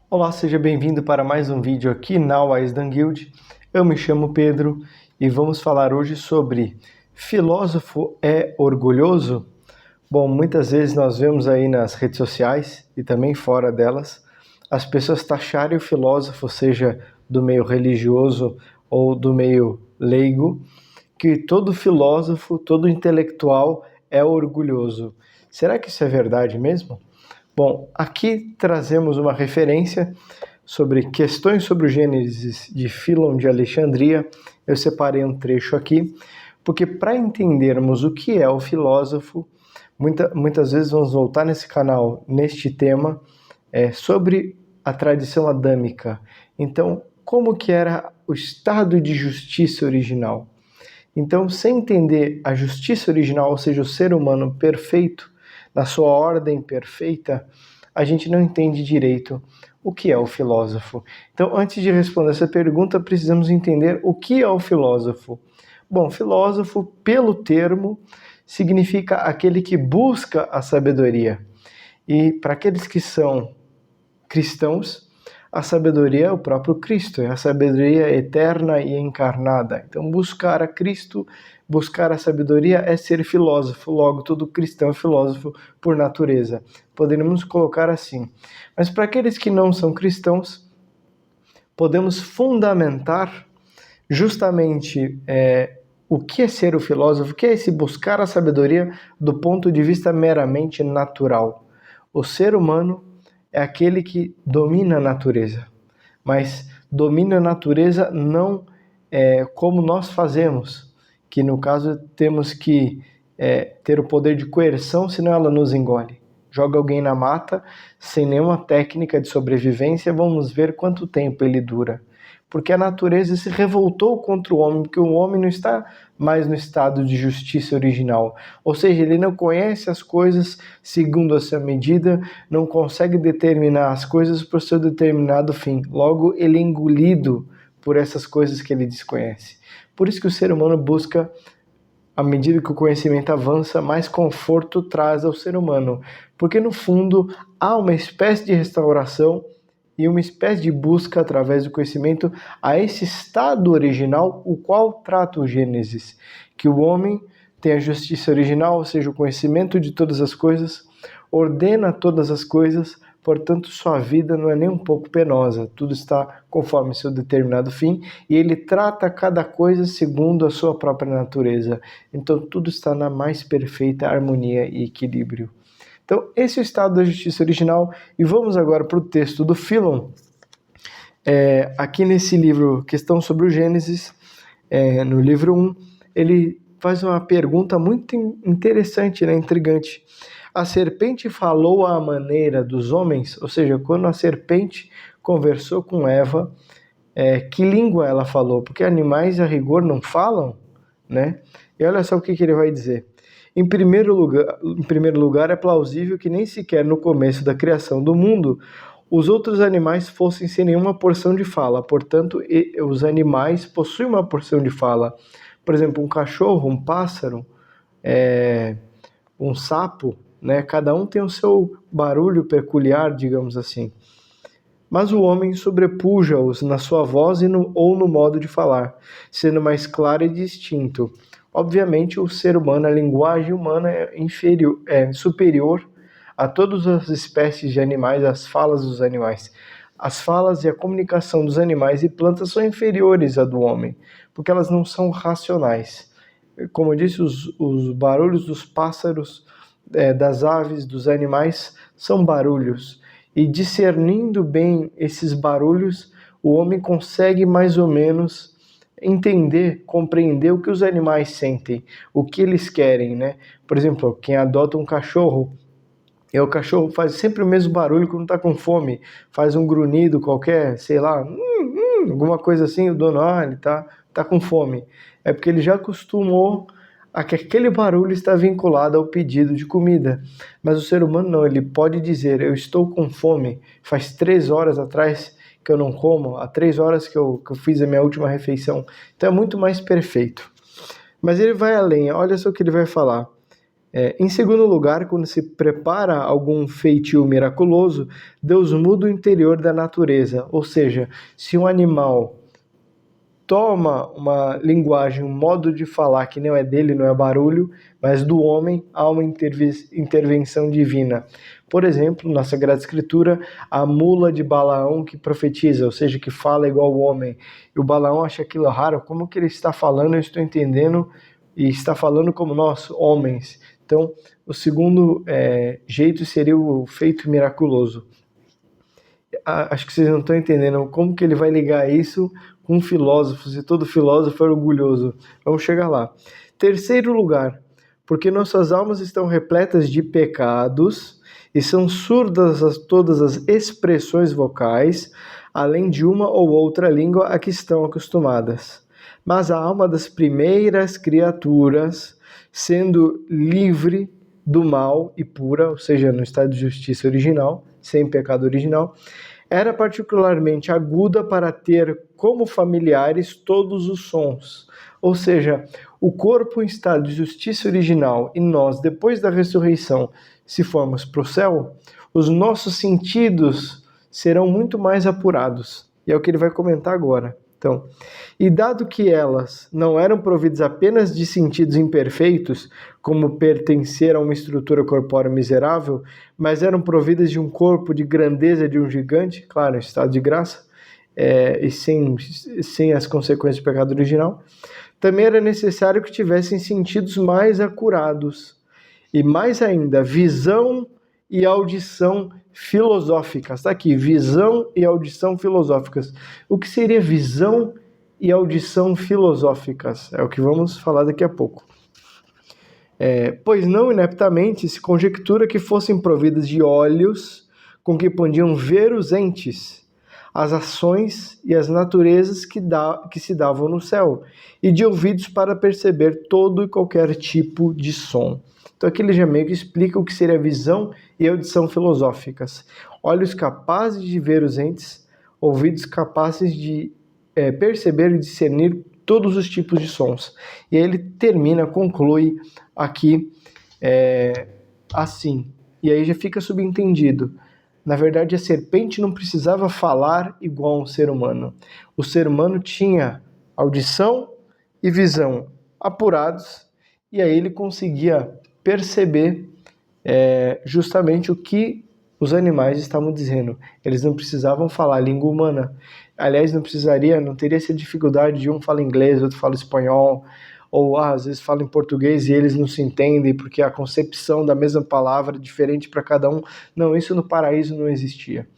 Olá, seja bem-vindo para mais um vídeo aqui na Wisdom Guild. Eu me chamo Pedro e vamos falar hoje sobre filósofo é orgulhoso? Bom, muitas vezes nós vemos aí nas redes sociais e também fora delas, as pessoas taxarem o filósofo, seja do meio religioso ou do meio leigo, que todo filósofo, todo intelectual é orgulhoso. Será que isso é verdade mesmo? Bom, aqui trazemos uma referência sobre questões sobre o Gênesis de Filon de Alexandria. Eu separei um trecho aqui, porque para entendermos o que é o filósofo, muitas vezes vamos voltar nesse canal, neste tema, sobre a tradição adâmica. Então, como que era o estado de justiça original? Então, sem entender a justiça original, ou seja, o ser humano perfeito, na sua ordem perfeita, a gente não entende direito o que é o filósofo. Então, antes de responder essa pergunta, precisamos entender o que é o filósofo. Bom, filósofo, pelo termo, significa aquele que busca a sabedoria. E para aqueles que são cristãos, a sabedoria é o próprio Cristo, é a sabedoria eterna e encarnada. Então, buscar a Cristo, buscar a sabedoria é ser filósofo. Logo, todo cristão é filósofo por natureza. Poderíamos colocar assim. Mas para aqueles que não são cristãos, podemos fundamentar justamente o que é ser o filósofo, o que é esse buscar a sabedoria do ponto de vista meramente natural. O ser humano é aquele que domina a natureza, mas domina a natureza não como nós fazemos, que no caso temos que ter o poder de coerção, senão ela nos engole. Joga alguém na mata, sem nenhuma técnica de sobrevivência, vamos ver quanto tempo ele dura. Porque a natureza se revoltou contra o homem, porque o homem não está mais no estado de justiça original. Ou seja, ele não conhece as coisas segundo a sua medida, não consegue determinar as coisas por seu determinado fim. Logo, ele é engolido por essas coisas que ele desconhece. Por isso que o ser humano busca, à medida que o conhecimento avança, mais conforto traz ao ser humano. Porque, no fundo, há uma espécie de restauração e uma espécie de busca através do conhecimento a esse estado original, o qual trata o Gênesis, que o homem tem a justiça original, ou seja, o conhecimento de todas as coisas, ordena todas as coisas, portanto sua vida não é nem um pouco penosa, tudo está conforme seu determinado fim, e ele trata cada coisa segundo a sua própria natureza, então tudo está na mais perfeita harmonia e equilíbrio. Então, esse é o estado da justiça original. E vamos agora para o texto do Filon. Aqui nesse livro, Questão sobre o Gênesis, no livro 1, ele faz uma pergunta muito interessante, né, intrigante. A serpente falou à maneira dos homens, ou seja, quando a serpente conversou com Eva, que língua ela falou? Porque animais, a rigor, não falam, né? E olha só o que ele vai dizer. Em primeiro lugar, é plausível que nem sequer no começo da criação do mundo os outros animais fossem sem nenhuma porção de fala. Portanto, os animais possuem uma porção de fala. Por exemplo, um cachorro, um pássaro, um sapo, né? Cada um tem o seu barulho peculiar, digamos assim. Mas o homem sobrepuja-os na sua voz ou no modo de falar, sendo mais claro e distinto. Obviamente, o ser humano, a linguagem humana é superior a todas as espécies de animais, as falas dos animais. As falas e a comunicação dos animais e plantas são inferiores à do homem, porque elas não são racionais. Como eu disse, os barulhos dos pássaros, das aves, dos animais, são barulhos. E discernindo bem esses barulhos, o homem consegue mais ou menos entender, compreender o que os animais sentem, o que eles querem, né? Por exemplo, quem adota um cachorro, o cachorro faz sempre o mesmo barulho quando está com fome, faz um grunhido qualquer, sei lá, alguma coisa assim, o dono, ele tá com fome. É porque ele já acostumou a que aquele barulho está vinculado ao pedido de comida. Mas o ser humano não, ele pode dizer, eu estou com fome, faz 3 horas atrás que eu não como, há 3 horas que eu fiz a minha última refeição. Então é muito mais perfeito. Mas ele vai além, olha só o que ele vai falar. Em segundo lugar, quando se prepara algum feitio miraculoso, Deus muda o interior da natureza, ou seja, se um animal toma uma linguagem, um modo de falar que não é dele, não é barulho, mas do homem, há uma intervenção divina. Por exemplo, na Sagrada Escritura, a mula de Balaão que profetiza, ou seja, que fala igual o homem. E o Balaão acha aquilo raro, como que ele está falando, eu estou entendendo, e está falando como nós, homens. Então, o segundo jeito seria o feito miraculoso. Acho que vocês não estão entendendo como que ele vai ligar isso com filósofos, e todo filósofo é orgulhoso. Vamos chegar lá. Terceiro lugar, porque nossas almas estão repletas de pecados e são surdas todas as expressões vocais, além de uma ou outra língua a que estão acostumadas. Mas a alma das primeiras criaturas, sendo livre do mal e pura, ou seja, no estado de justiça original, sem pecado original, era particularmente aguda para ter como familiares todos os sons. Ou seja, o corpo em estado de justiça original e nós, depois da ressurreição, se formos para o céu, os nossos sentidos serão muito mais apurados. E é o que ele vai comentar agora. Então, e dado que elas não eram providas apenas de sentidos imperfeitos, como pertencer a uma estrutura corpórea miserável, mas eram providas de um corpo de grandeza de um gigante, claro, em estado de graça, e sem as consequências do pecado original, também era necessário que tivessem sentidos mais acurados, e mais ainda, visão e audição filosóficas. Está aqui, visão e audição filosóficas. O que seria visão e audição filosóficas? É o que vamos falar daqui a pouco. Pois não ineptamente se conjectura que fossem providas de olhos com que podiam ver os entes, as ações e as naturezas que se davam no céu, e de ouvidos para perceber todo e qualquer tipo de som. Então aqui ele já meio que explica o que seria visão e audição filosóficas. Olhos capazes de ver os entes, ouvidos capazes de perceber e discernir todos os tipos de sons. E aí ele conclui aqui assim. E aí já fica subentendido. Na verdade, a serpente não precisava falar igual um ser humano. O ser humano tinha audição e visão apurados, e aí ele conseguia perceber justamente o que os animais estavam dizendo. Eles não precisavam falar a língua humana. Aliás, não teria essa dificuldade de um fala inglês, outro fala espanhol, ou às vezes fala em português e eles não se entendem porque a concepção da mesma palavra é diferente para cada um. Não, isso no paraíso não existia,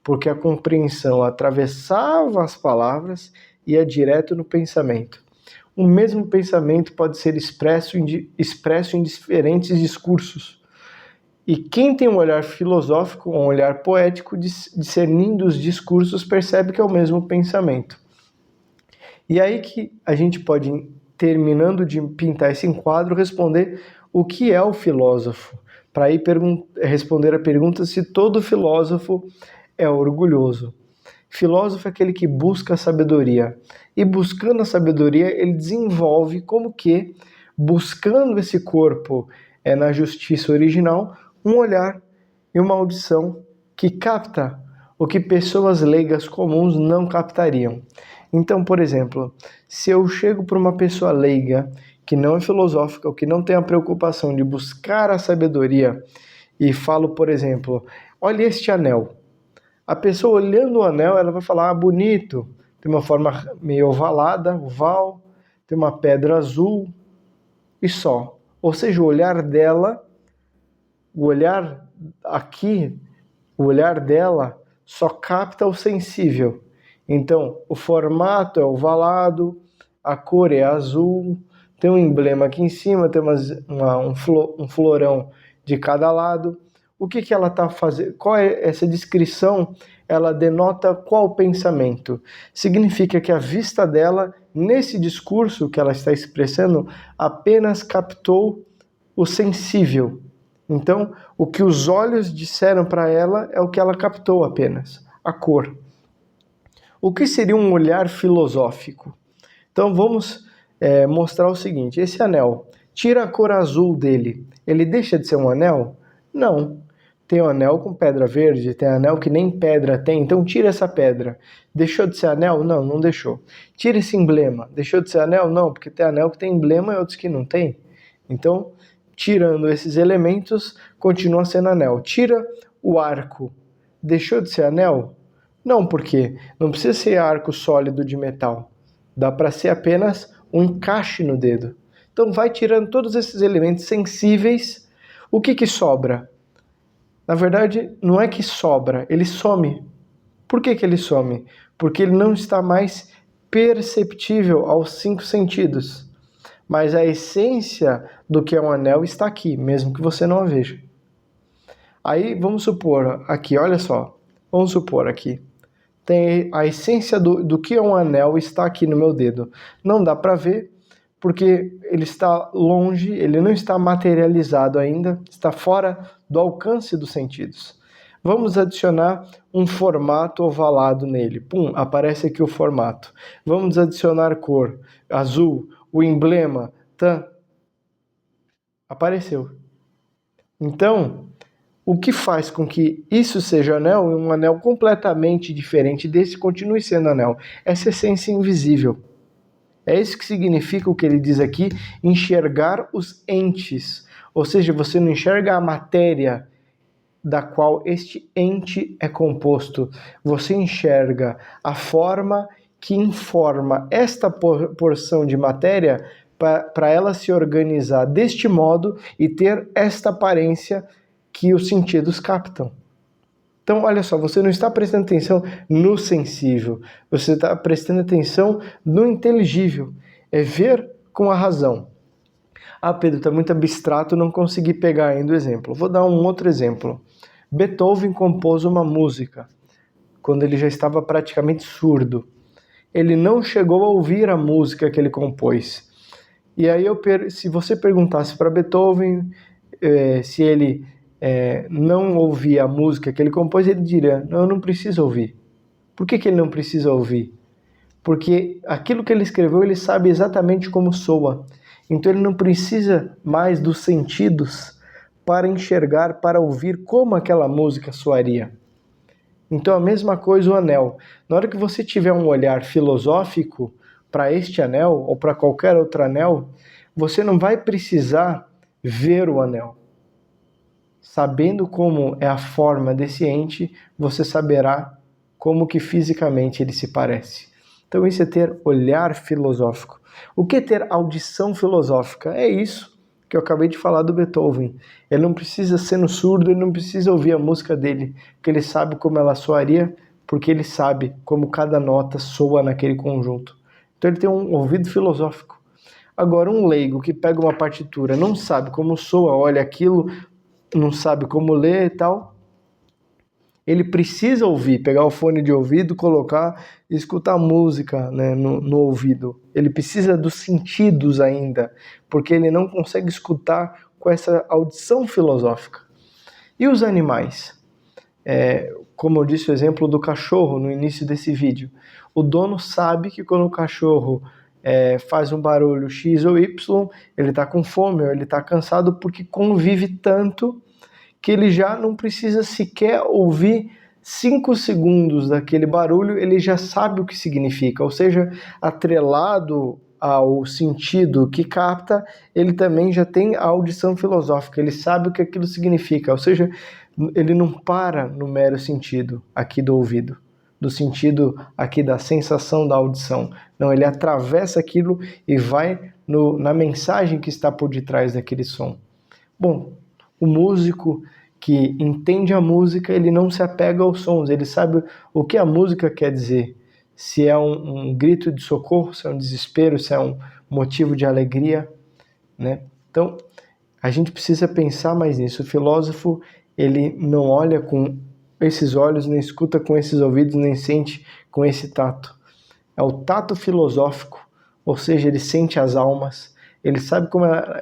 porque a compreensão atravessava as palavras e ia direto no pensamento. O mesmo pensamento pode ser expresso em diferentes discursos. E quem tem um olhar filosófico, um olhar poético, discernindo os discursos, percebe que é o mesmo pensamento. E aí que a gente pode, terminando de pintar esse enquadro, responder o que é o filósofo. Para aí responder a pergunta se todo filósofo é orgulhoso. Filósofo é aquele que busca a sabedoria. E buscando a sabedoria, ele desenvolve como que, buscando esse corpo na justiça original, um olhar e uma audição que capta o que pessoas leigas comuns não captariam. Então, por exemplo, se eu chego para uma pessoa leiga que não é filosófica, ou que não tem a preocupação de buscar a sabedoria, e falo, por exemplo, olha este anel. A pessoa olhando o anel, ela vai falar, bonito, tem uma forma meio ovalada, oval, tem uma pedra azul e só. Ou seja, o olhar dela, o olhar dela só capta o sensível. Então, o formato é ovalado, a cor é azul, tem um emblema aqui em cima, tem um florão de cada lado. O que ela está fazendo? Qual é essa descrição? Ela denota qual pensamento? Significa que a vista dela, nesse discurso que ela está expressando, apenas captou o sensível. Então, o que os olhos disseram para ela é o que ela captou apenas, a cor. O que seria um olhar filosófico? Então, vamos mostrar o seguinte. Esse anel, tira a cor azul dele. ele deixa de ser um anel? Não. Tem um anel com pedra verde, tem anel que nem pedra tem, então tira essa pedra. Deixou de ser anel? Não, não deixou. Tira esse emblema. Deixou de ser anel? Não, porque tem anel que tem emblema e outros que não tem. Então, tirando esses elementos, continua sendo anel. Tira o arco. Deixou de ser anel? Não, porque não precisa ser arco sólido de metal. Dá para ser apenas um encaixe no dedo. Então vai tirando todos esses elementos sensíveis. O que sobra? Na verdade, não é que sobra, ele some. Por que ele some? Porque ele não está mais perceptível aos 5 sentidos. Mas a essência do que é um anel está aqui, mesmo que você não a veja. Aí vamos supor aqui, olha só. Vamos supor aqui. Tem a essência do que é um anel está aqui no meu dedo. Não dá para ver, porque ele está longe, ele não está materializado ainda, está fora do alcance dos sentidos. Vamos adicionar um formato ovalado nele. Pum, aparece aqui o formato. Vamos adicionar cor, azul, o emblema, apareceu. Então, o que faz com que isso seja anel, um anel completamente diferente desse, continue sendo anel? Essa essência invisível. É isso que significa o que ele diz aqui, enxergar os entes. Ou seja, você não enxerga a matéria da qual este ente é composto. Você enxerga a forma que informa esta porção de matéria para ela se organizar deste modo e ter esta aparência que os sentidos captam. Então, olha só, você não está prestando atenção no sensível, você está prestando atenção no inteligível. É ver com a razão. Ah, Pedro, está muito abstrato, não consegui pegar ainda o exemplo. Vou dar um outro exemplo. Beethoven compôs uma música quando ele já estava praticamente surdo. Ele não chegou a ouvir a música que ele compôs. E aí, se você perguntasse para Beethoven se ele não ouvia a música que ele compôs, ele diria, não, eu não preciso ouvir. Por que ele não precisa ouvir? Porque aquilo que ele escreveu, ele sabe exatamente como soa. Então ele não precisa mais dos sentidos para enxergar, para ouvir como aquela música soaria. Então a mesma coisa o anel. Na hora que você tiver um olhar filosófico para este anel ou para qualquer outro anel, você não vai precisar ver o anel. Sabendo como é a forma desse ente, você saberá como que fisicamente ele se parece. Então isso é ter olhar filosófico. O que é ter audição filosófica? É isso que eu acabei de falar do Beethoven. Ele não precisa ser no surdo, ele não precisa ouvir a música dele, porque ele sabe como ela soaria, porque ele sabe como cada nota soa naquele conjunto. Então ele tem um ouvido filosófico. Agora, um leigo que pega uma partitura, não sabe como soa, olha aquilo, não sabe como ler e tal, ele precisa ouvir, pegar o fone de ouvido, colocar e escutar música, né, no ouvido. Ele precisa dos sentidos ainda, porque ele não consegue escutar com essa audição filosófica. E os animais? Como eu disse o exemplo do cachorro no início desse vídeo. O dono sabe que quando o cachorro faz um barulho X ou Y, ele está com fome ou ele está cansado porque convive tanto que ele já não precisa sequer ouvir 5 segundos daquele barulho, ele já sabe o que significa, ou seja, atrelado ao sentido que capta, ele também já tem a audição filosófica, ele sabe o que aquilo significa, ou seja, ele não para no mero sentido aqui do ouvido, do sentido aqui da sensação da audição, não, ele atravessa aquilo e vai na mensagem que está por detrás daquele som. Bom, o músico que entende a música, ele não se apega aos sons, ele sabe o que a música quer dizer. Se é um grito de socorro, se é um desespero, se é um motivo de alegria, né? Então, a gente precisa pensar mais nisso. O filósofo, ele não olha com esses olhos, nem escuta com esses ouvidos, nem sente com esse tato. É o tato filosófico, ou seja, ele sente as almas, ele sabe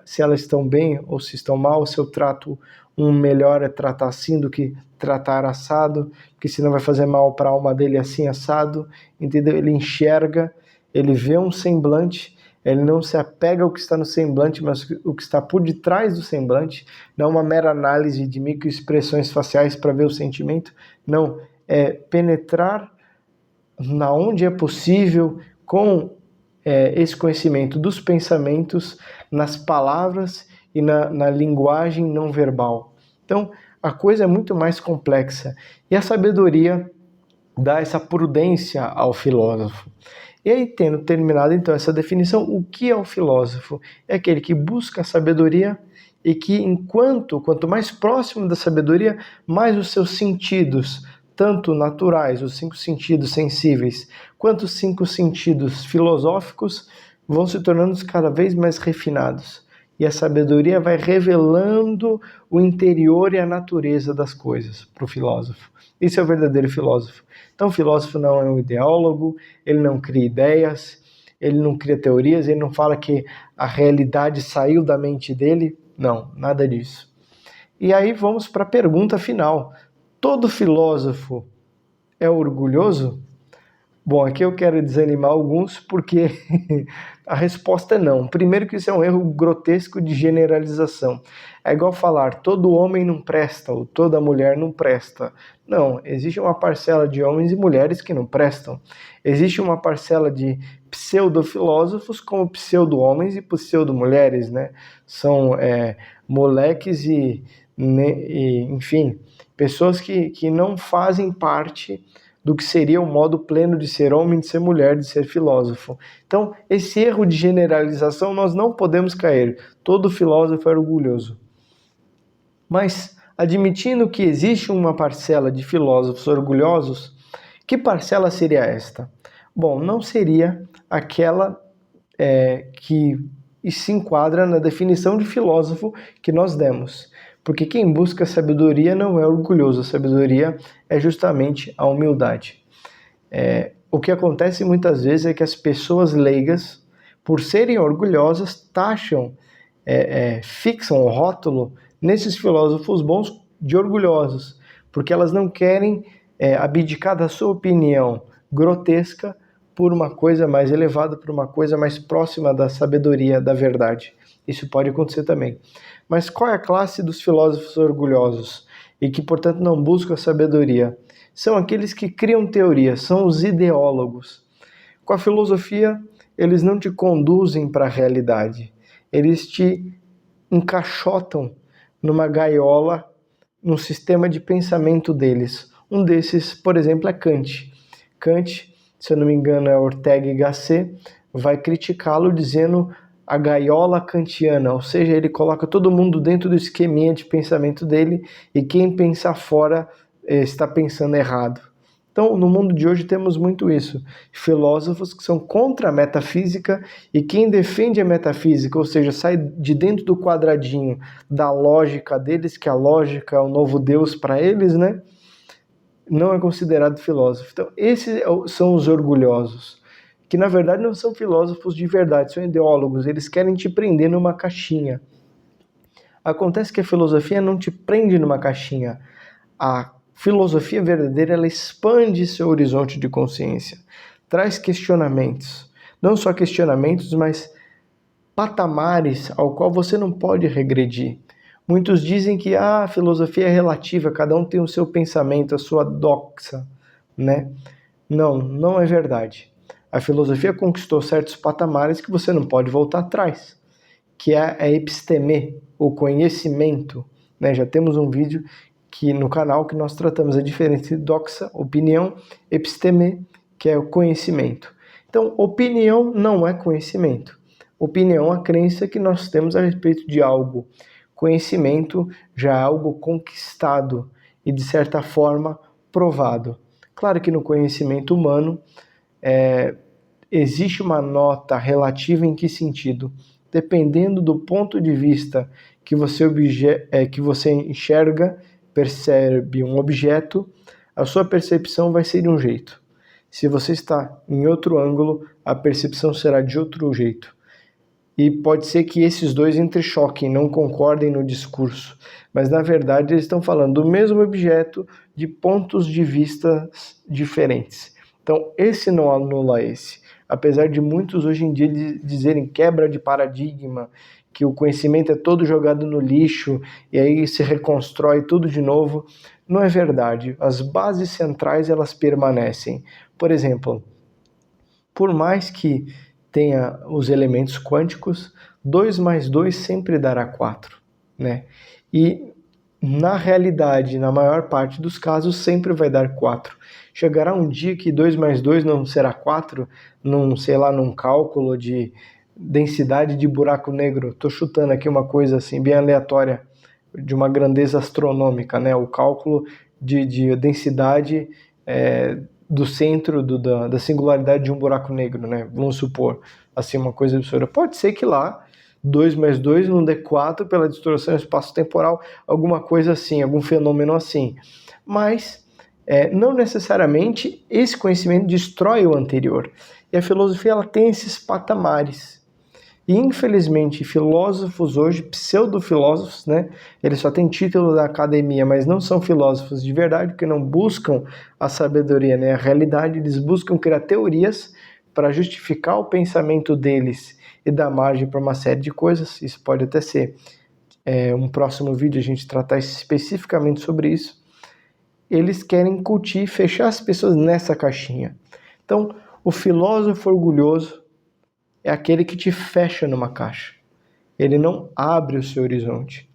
se elas estão bem ou se estão mal, se eu trato melhor é tratar assim do que tratar assado, porque senão vai fazer mal para a alma dele assim assado, entendeu? Ele enxerga, ele vê um semblante, ele não se apega ao que está no semblante, mas o que está por detrás do semblante, não uma mera análise de microexpressões faciais para ver o sentimento, não, é penetrar na onde é possível com esse conhecimento dos pensamentos, nas palavras e na linguagem não verbal. Então, a coisa é muito mais complexa. E a sabedoria dá essa prudência ao filósofo. E aí, tendo terminado então essa definição, o que é o filósofo? É aquele que busca a sabedoria e que, quanto mais próximo da sabedoria, mais os seus sentidos, tanto naturais, os 5 sentidos sensíveis, quanto os 5 sentidos filosóficos, vão se tornando cada vez mais refinados. E a sabedoria vai revelando o interior e a natureza das coisas para o filósofo. Esse é o verdadeiro filósofo. Então, o filósofo não é um ideólogo, ele não cria ideias, ele não cria teorias, ele não fala que a realidade saiu da mente dele. Não, nada disso. E aí vamos para a pergunta final. Todo filósofo é orgulhoso? Bom, aqui eu quero desanimar alguns porque a resposta é não. Primeiro que isso é um erro grotesco de generalização. É igual falar todo homem não presta ou toda mulher não presta. Não, existe uma parcela de homens e mulheres que não prestam. Existe uma parcela de pseudo-filósofos como pseudo-homens e pseudo-mulheres, né? São moleques enfim, pessoas que não fazem parte do que seria o modo pleno de ser homem, de ser mulher, de ser filósofo. Então, esse erro de generalização nós não podemos cair. Todo filósofo é orgulhoso. Mas, admitindo que existe uma parcela de filósofos orgulhosos, que parcela seria esta? Bom, não seria aquela que se enquadra na definição de filósofo que nós demos. Porque quem busca sabedoria não é orgulhoso, a sabedoria é justamente a humildade. O que acontece muitas vezes é que as pessoas leigas, por serem orgulhosas, taxam, fixam o rótulo nesses filósofos bons de orgulhosos, porque elas não querem abdicar da sua opinião grotesca por uma coisa mais elevada, por uma coisa mais próxima da sabedoria, da verdade. Isso pode acontecer também. Mas qual é a classe dos filósofos orgulhosos e que, portanto, não buscam a sabedoria? São aqueles que criam teorias, são os ideólogos. Com a filosofia, eles não te conduzem para a realidade. Eles te encaixotam numa gaiola, num sistema de pensamento deles. Um desses, por exemplo, é Kant. Kant, se eu não me engano, é Ortega y Gasset, vai criticá-lo dizendo a gaiola kantiana, ou seja, ele coloca todo mundo dentro do esqueminha de pensamento dele e quem pensar fora está pensando errado. Então, no mundo de hoje temos muito isso. Filósofos que são contra a metafísica e quem defende a metafísica, ou seja, sai de dentro do quadradinho da lógica deles, que a lógica é o novo Deus para eles, né? Não é considerado filósofo. Então, esses são os orgulhosos, que na verdade não são filósofos de verdade, são ideólogos, eles querem te prender numa caixinha. Acontece que a filosofia não te prende numa caixinha. A filosofia verdadeira, ela expande seu horizonte de consciência, traz questionamentos, não só questionamentos, mas patamares ao qual você não pode regredir. Muitos dizem que a filosofia é relativa, cada um tem o seu pensamento, a sua doxa, né? Não, não é verdade. A filosofia conquistou certos patamares que você não pode voltar atrás, que é a episteme, o conhecimento, né? Já temos um vídeo no canal que nós tratamos a diferença entre doxa, opinião, episteme, que é o conhecimento. Então, opinião não é conhecimento. Opinião é a crença que nós temos a respeito de algo. Conhecimento já é algo conquistado e, de certa forma, provado. Claro que no conhecimento humano existe uma nota relativa em que sentido? Dependendo do ponto de vista que você enxerga, percebe um objeto, a sua percepção vai ser de um jeito. Se você está em outro ângulo, a percepção será de outro jeito. E pode ser que esses dois entrechoquem, não concordem no discurso, mas na verdade eles estão falando do mesmo objeto de pontos de vista diferentes. Então esse não anula esse. Apesar de muitos hoje em dia dizerem quebra de paradigma, que o conhecimento é todo jogado no lixo e aí se reconstrói tudo de novo, não é verdade. As bases centrais elas permanecem. Por exemplo, por mais que tenha os elementos quânticos, 2 mais 2 sempre dará 4, né? E na realidade, na maior parte dos casos, sempre vai dar 4. Chegará um dia que 2 mais 2 não será 4, num cálculo de densidade de buraco negro. Estou chutando aqui uma coisa assim, bem aleatória, de uma grandeza astronômica, né? O cálculo de densidade do centro da singularidade de um buraco negro, né? Vamos supor, assim, uma coisa absurda. Pode ser que lá 2 mais 2 não dê 4 pela distorção espaço-temporal, alguma coisa assim, algum fenômeno assim. Mas não necessariamente esse conhecimento destrói o anterior. E a filosofia ela tem esses patamares. E infelizmente filósofos hoje, pseudofilósofos, né, eles só têm título da academia, mas não são filósofos de verdade, porque não buscam a sabedoria, né, a realidade. Eles buscam criar teorias para justificar o pensamento deles e dar margem para uma série de coisas. Isso pode até ser um próximo vídeo a gente tratar especificamente sobre isso. Eles querem incutir, fechar as pessoas nessa caixinha. Então, o filósofo orgulhoso é aquele que te fecha numa caixa. Ele não abre o seu horizonte.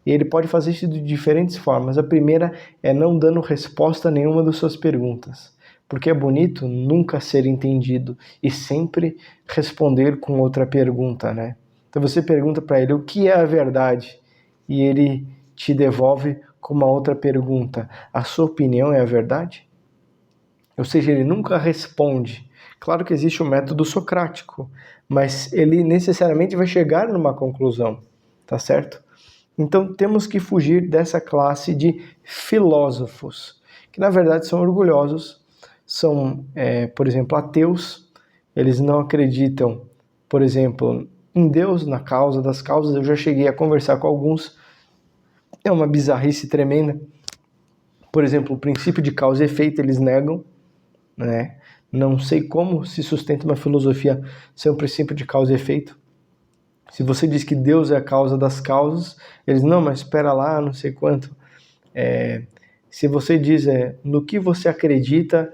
E ele pode fazer isso de diferentes formas. A primeira é não dando resposta a nenhuma das suas perguntas. Porque é bonito nunca ser entendido e sempre responder com outra pergunta, né? Então você pergunta para ele o que é a verdade e ele te devolve com uma outra pergunta. A sua opinião é a verdade? Ou seja, ele nunca responde. Claro que existe o método socrático, mas ele necessariamente vai chegar numa conclusão, tá certo? Então temos que fugir dessa classe de filósofos, que na verdade são orgulhosos, são, por exemplo, ateus. Eles não acreditam, por exemplo, em Deus, na causa das causas. Eu já cheguei a conversar com alguns, é uma bizarrice tremenda. Por exemplo, o princípio de causa e efeito eles negam, né? Não sei como se sustenta uma filosofia sem um princípio de causa e efeito. Se você diz que Deus é a causa das causas, eles, não, mas espera lá, não sei quanto. Se você diz no que você acredita,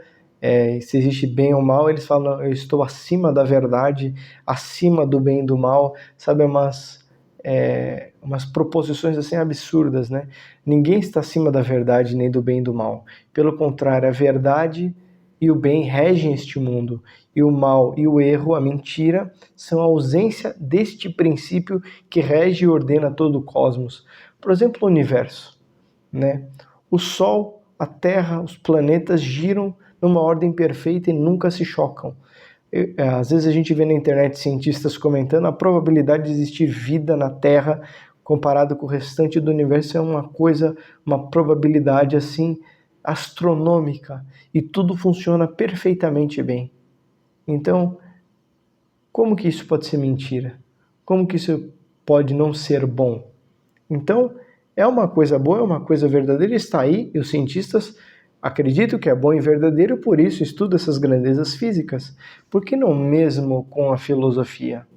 se existe bem ou mal, eles falam, eu estou acima da verdade, acima do bem e do mal, sabe, umas proposições assim absurdas, né? Ninguém está acima da verdade nem do bem e do mal. Pelo contrário, a verdade e o bem regem este mundo, e o mal e o erro, a mentira, são a ausência deste princípio que rege e ordena todo o cosmos. Por exemplo, o universo, né? O Sol, a Terra, os planetas giram numa ordem perfeita e nunca se chocam. Às vezes a gente vê na internet cientistas comentando a probabilidade de existir vida na Terra comparado com o restante do universo é uma probabilidade assim astronômica, e tudo funciona perfeitamente bem. Então, como que isso pode ser mentira? Como que isso pode não ser bom? Então, é uma coisa boa, é uma coisa verdadeira, está aí, e os cientistas acreditam que é bom e verdadeiro, por isso estudam essas grandezas físicas. Por que não mesmo com a filosofia?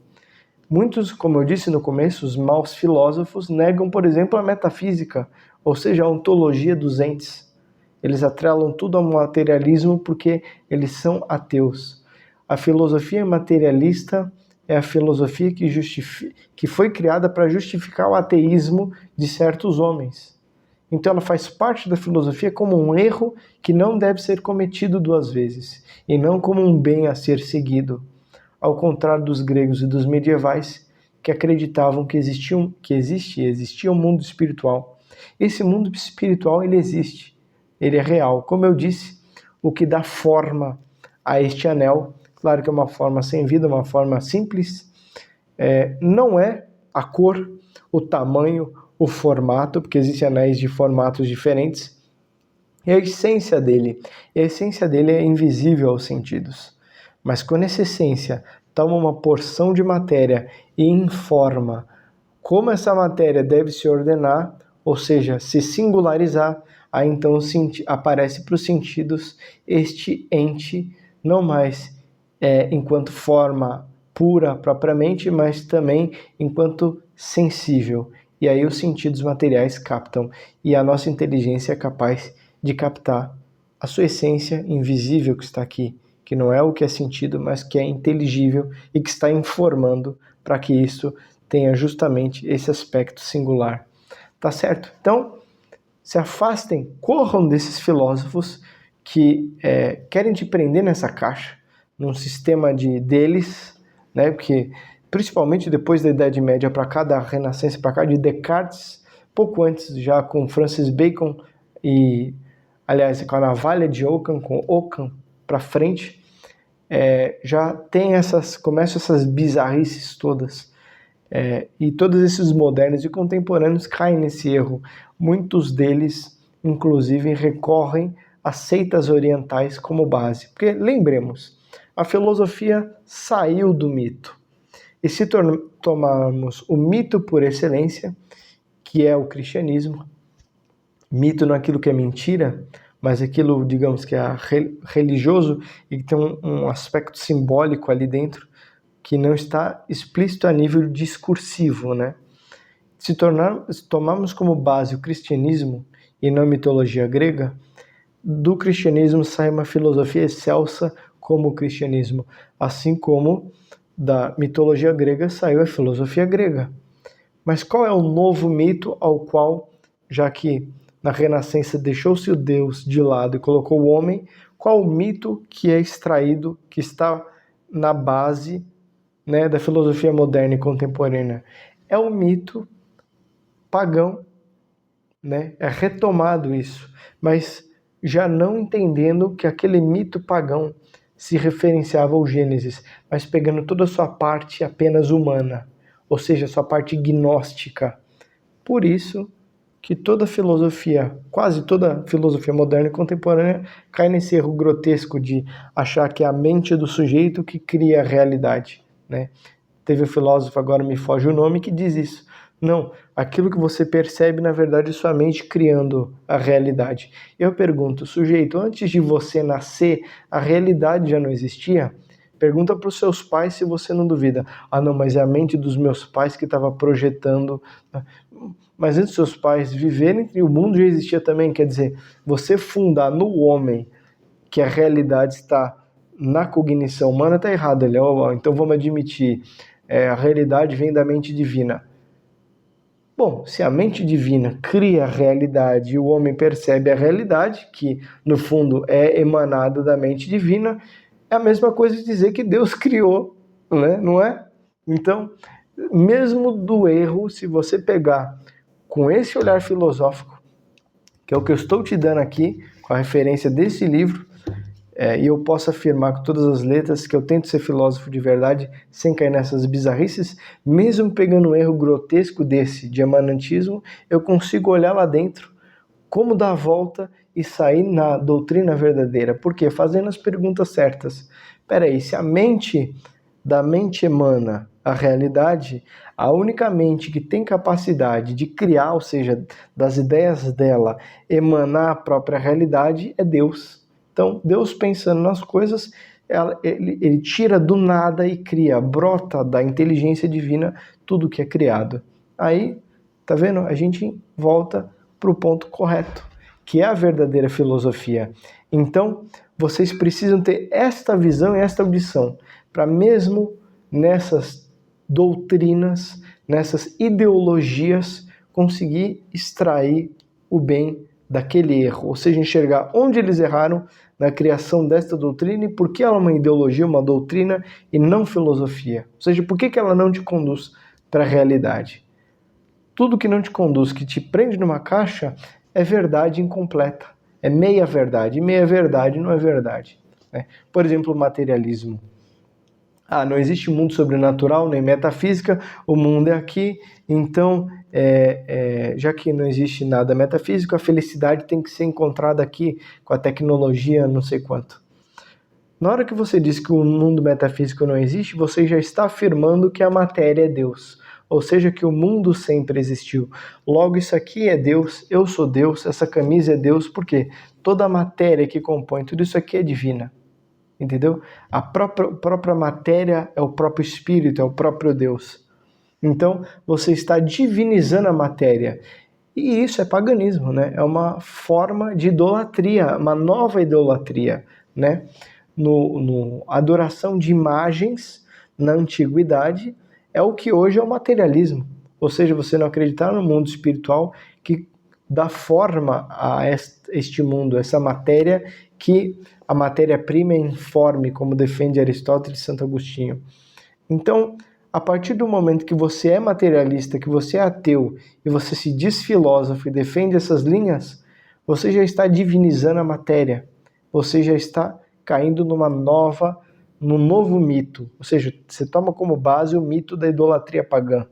Muitos, como eu disse no começo, os maus filósofos negam, por exemplo, a metafísica, ou seja, a ontologia dos entes. Eles atrelam tudo ao materialismo porque eles são ateus. A filosofia materialista é a filosofia que foi criada para justificar o ateísmo de certos homens. Então ela faz parte da filosofia como um erro que não deve ser cometido 2 vezes, e não como um bem a ser seguido. Ao contrário dos gregos e dos medievais, que acreditavam que existia um mundo espiritual. Esse mundo espiritual, ele existe. Ele é real. Como eu disse, o que dá forma a este anel, claro que é uma forma sem vida, uma forma simples, não é a cor, o tamanho, o formato, porque existem anéis de formatos diferentes, e a essência dele. E a essência dele é invisível aos sentidos. Mas quando essa essência toma uma porção de matéria e informa como essa matéria deve se ordenar, ou seja, se singularizar, aí então aparece para os sentidos este ente não mais enquanto forma pura propriamente, mas também enquanto sensível. E aí os sentidos materiais captam, e a nossa inteligência é capaz de captar a sua essência invisível que está aqui, que não é o que é sentido, mas que é inteligível e que está informando para que isso tenha justamente esse aspecto singular. Tá certo? Então, se afastem, corram desses filósofos que querem te prender nessa caixa, num sistema deles, né? Porque principalmente depois da Idade Média para cá, da Renascença para cá, de Descartes, pouco antes já com Francis Bacon e, aliás, com a navalha de Ockham, com Ockham para frente, já tem começam essas bizarrices todas. E todos esses modernos e contemporâneos caem nesse erro. Muitos deles, inclusive, recorrem a seitas orientais como base. Porque, lembremos, a filosofia saiu do mito. E se tomarmos o mito por excelência, que é o cristianismo, mito não é aquilo que é mentira, mas aquilo, digamos, que é religioso e que tem um aspecto simbólico ali dentro, que não está explícito a nível discursivo, né? Se tomarmos como base o cristianismo e não a mitologia grega, do cristianismo sai uma filosofia excelsa como o cristianismo, assim como da mitologia grega saiu a filosofia grega. Mas qual é o novo mito ao qual, já que na Renascença deixou-se o Deus de lado e colocou o homem, qual o mito que é extraído, que está na base, né, da filosofia moderna e contemporânea? É o mito pagão, né? É retomado isso, mas já não entendendo que aquele mito pagão se referenciava ao Gênesis, mas pegando toda a sua parte apenas humana, ou seja, a sua parte gnóstica. Por isso que toda filosofia, quase toda filosofia moderna e contemporânea, cai nesse erro grotesco de achar que é a mente do sujeito que cria a realidade, né? Teve um filósofo, agora me foge o nome, que diz isso. Não, aquilo que você percebe, na verdade, é sua mente criando a realidade. Eu pergunto, sujeito, antes de você nascer, a realidade já não existia? Pergunta para os seus pais se você não duvida. Ah, não, mas é a mente dos meus pais que estava projetando. Mas antes dos seus pais viverem, o mundo já existia também. Quer dizer, você fundar no homem que a realidade está na cognição humana, está errado. Então vamos admitir, a realidade vem da mente divina. Bom, se a mente divina cria a realidade e o homem percebe a realidade, que no fundo é emanada da mente divina, é a mesma coisa de dizer que Deus criou, né? Não é? Então, mesmo do erro, se você pegar com esse olhar filosófico, que é o que eu estou te dando aqui, com a referência desse livro, e eu posso afirmar com todas as letras que eu tento ser filósofo de verdade sem cair nessas bizarrices, mesmo pegando um erro grotesco desse de emanantismo, eu consigo olhar lá dentro, como dar a volta e sair na doutrina verdadeira. Por quê? Fazendo as perguntas certas. Peraí, se a da mente emana a realidade, a única mente que tem capacidade de criar, ou seja, das ideias dela, emanar a própria realidade é Deus. Então, Deus pensando nas coisas, ele tira do nada e cria, brota da inteligência divina tudo que é criado. Aí, tá vendo? A gente volta para o ponto correto, que é a verdadeira filosofia. Então, vocês precisam ter esta visão e esta audição, para mesmo nessas doutrinas, nessas ideologias, conseguir extrair o bem daquele erro, ou seja, enxergar onde eles erraram na criação desta doutrina e por que ela é uma ideologia, uma doutrina e não filosofia. Ou seja, por que ela não te conduz para a realidade. Tudo que não te conduz, que te prende numa caixa, é verdade incompleta. É meia verdade. E meia verdade não é verdade. Né? Por exemplo, o materialismo. Não existe mundo sobrenatural, nem metafísica, o mundo é aqui, então, já que não existe nada metafísico, a felicidade tem que ser encontrada aqui, com a tecnologia, não sei quanto. Na hora que você diz que o mundo metafísico não existe, você já está afirmando que a matéria é Deus, ou seja, que o mundo sempre existiu. Logo, isso aqui é Deus, eu sou Deus, essa camisa é Deus, porque toda a matéria que compõe tudo isso aqui é divina. entendeu? A própria matéria é o próprio espírito, é o próprio Deus. Então, você está divinizando a matéria. E isso é paganismo, né? É uma forma de idolatria, uma nova idolatria, né? No adoração de imagens na antiguidade é o que hoje é o materialismo. Ou seja, você não acreditar no mundo espiritual que dá forma a este mundo, essa matéria, que a matéria-prima é informe, como defende Aristóteles e Santo Agostinho. Então, a partir do momento que você é materialista, que você é ateu, e você se diz filósofo e defende essas linhas, você já está divinizando a matéria. Você já está caindo num novo mito. Ou seja, você toma como base o mito da idolatria pagã,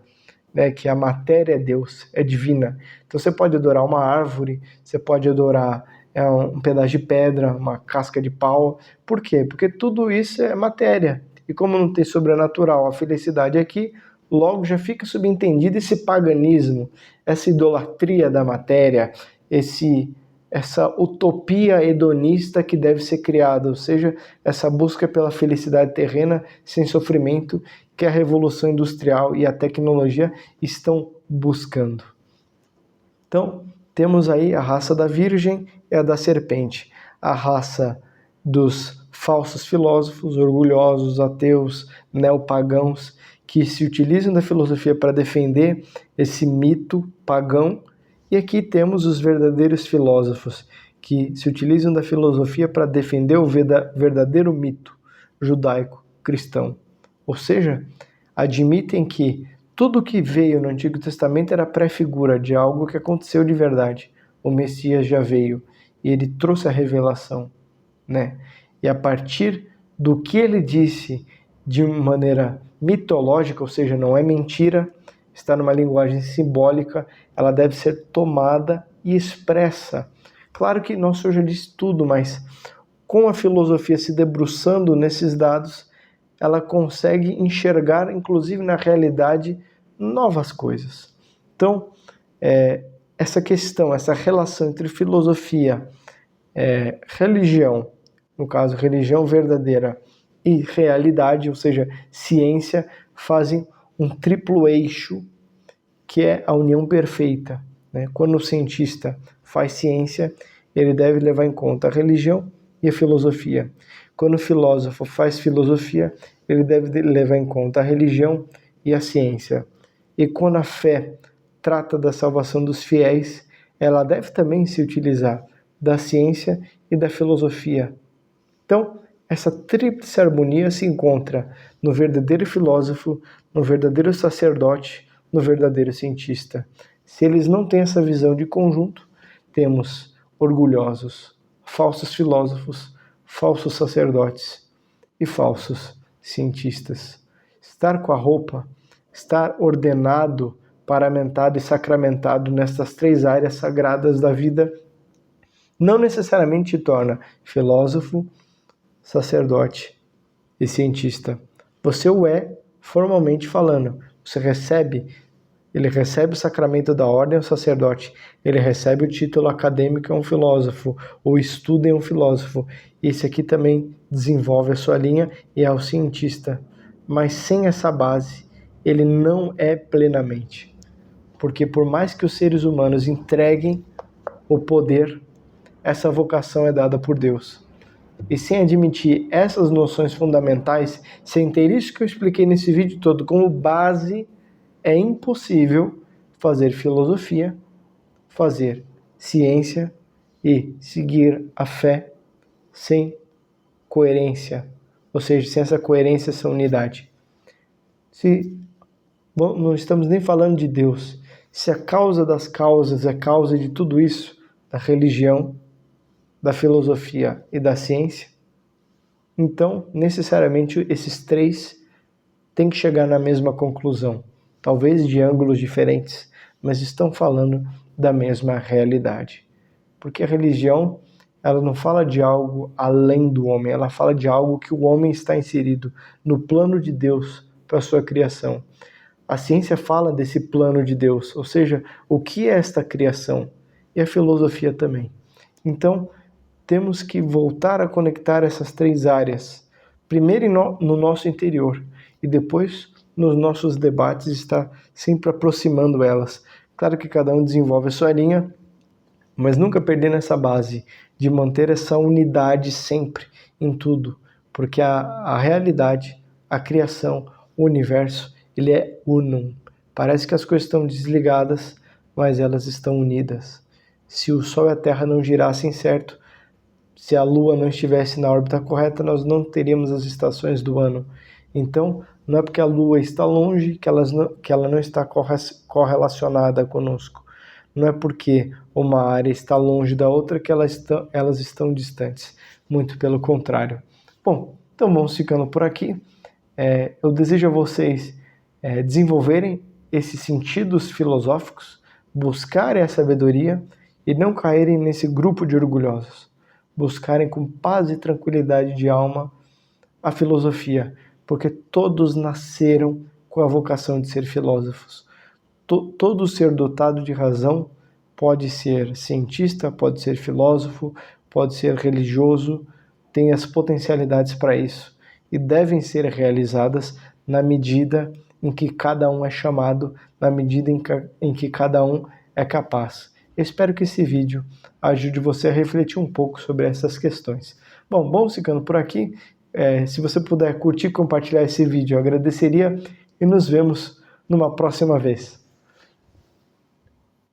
né, que a matéria é Deus, é divina. Então você pode adorar uma árvore, você pode adorar um pedaço de pedra, uma casca de pau. Por quê? Porque tudo isso é matéria. E como não tem sobrenatural a felicidade aqui, logo já fica subentendido esse paganismo, essa idolatria da matéria, essa utopia hedonista que deve ser criada, ou seja, essa busca pela felicidade terrena sem sofrimento que a revolução industrial e a tecnologia estão buscando. Então, temos aí a raça da virgem e a da serpente, a raça dos falsos filósofos, orgulhosos, ateus, neopagãos, que se utilizam da filosofia para defender esse mito pagão. E aqui temos os verdadeiros filósofos, que se utilizam da filosofia para defender o verdadeiro mito judaico-cristão. Ou seja, admitem que tudo que veio no Antigo Testamento era pré-figura de algo que aconteceu de verdade. O Messias já veio e ele trouxe a revelação, né? E a partir do que ele disse de maneira mitológica, ou seja, não é mentira, está numa linguagem simbólica, ela deve ser tomada e expressa. Claro que não seja de estudo, mas com a filosofia se debruçando nesses dados, ela consegue enxergar, inclusive na realidade, novas coisas. Então, essa questão, essa relação entre filosofia, religião, no caso, religião verdadeira, e realidade, ou seja, ciência, fazem um triplo eixo que é a união perfeita, né? Quando o cientista faz ciência, ele deve levar em conta a religião e a filosofia. Quando o filósofo faz filosofia, ele deve levar em conta a religião e a ciência. E quando a fé trata da salvação dos fiéis, ela deve também se utilizar da ciência e da filosofia. Então, essa tríplice harmonia se encontra no verdadeiro filósofo, no verdadeiro sacerdote, no verdadeiro cientista. Se eles não têm essa visão de conjunto, temos orgulhosos, falsos filósofos, falsos sacerdotes e falsos cientistas. Estar com a roupa, estar ordenado, paramentado e sacramentado nestas três áreas sagradas da vida, não necessariamente te torna filósofo, sacerdote e cientista. Você o é formalmente falando. Ele recebe o sacramento da ordem, o sacerdote. Ele recebe o título acadêmico, é um filósofo, ou estuda, é um filósofo. Esse aqui também desenvolve a sua linha e é o cientista. Mas sem essa base, ele não é plenamente. Porque por mais que os seres humanos entreguem o poder, essa vocação é dada por Deus. E sem admitir essas noções fundamentais, sem ter isso que eu expliquei nesse vídeo todo como base, é impossível fazer filosofia, fazer ciência e seguir a fé sem coerência, ou seja, sem essa coerência, essa unidade. Não estamos nem falando de Deus, se a causa das causas é a causa de tudo isso, da religião, da filosofia e da ciência, então, necessariamente, esses três têm que chegar na mesma conclusão, talvez de ângulos diferentes, mas estão falando da mesma realidade. Porque a religião, ela não fala de algo além do homem, ela fala de algo que o homem está inserido no plano de Deus para a sua criação. A ciência fala desse plano de Deus, ou seja, o que é esta criação? E a filosofia também. Então, temos que voltar a conectar essas três áreas. Primeiro no nosso interior e depois nos nossos debates, está sempre aproximando elas. Claro que cada um desenvolve a sua linha, mas nunca perdendo essa base de manter essa unidade sempre em tudo, porque a realidade, a criação, o universo, ele é unum. Parece que as coisas estão desligadas, mas elas estão unidas. Se o Sol e a Terra não girassem certo, se a Lua não estivesse na órbita correta, nós não teríamos as estações do ano. Então, não é porque a Lua está longe que ela não está correlacionada conosco. Não é porque uma área está longe da outra que elas estão distantes. Muito pelo contrário. Bom, então vamos ficando por aqui. Eu desejo a vocês desenvolverem esses sentidos filosóficos, buscarem a sabedoria e não caírem nesse grupo de orgulhosos. Buscarem com paz e tranquilidade de alma a filosofia, porque todos nasceram com a vocação de ser filósofos. Todo ser dotado de razão pode ser cientista, pode ser filósofo, pode ser religioso, tem as potencialidades para isso e devem ser realizadas na medida em que cada um é chamado, na medida em que cada um é capaz. Eu espero que esse vídeo ajude você a refletir um pouco sobre essas questões. Bom, vamos ficando por aqui. Se você puder curtir e compartilhar esse vídeo, eu agradeceria e nos vemos numa próxima vez.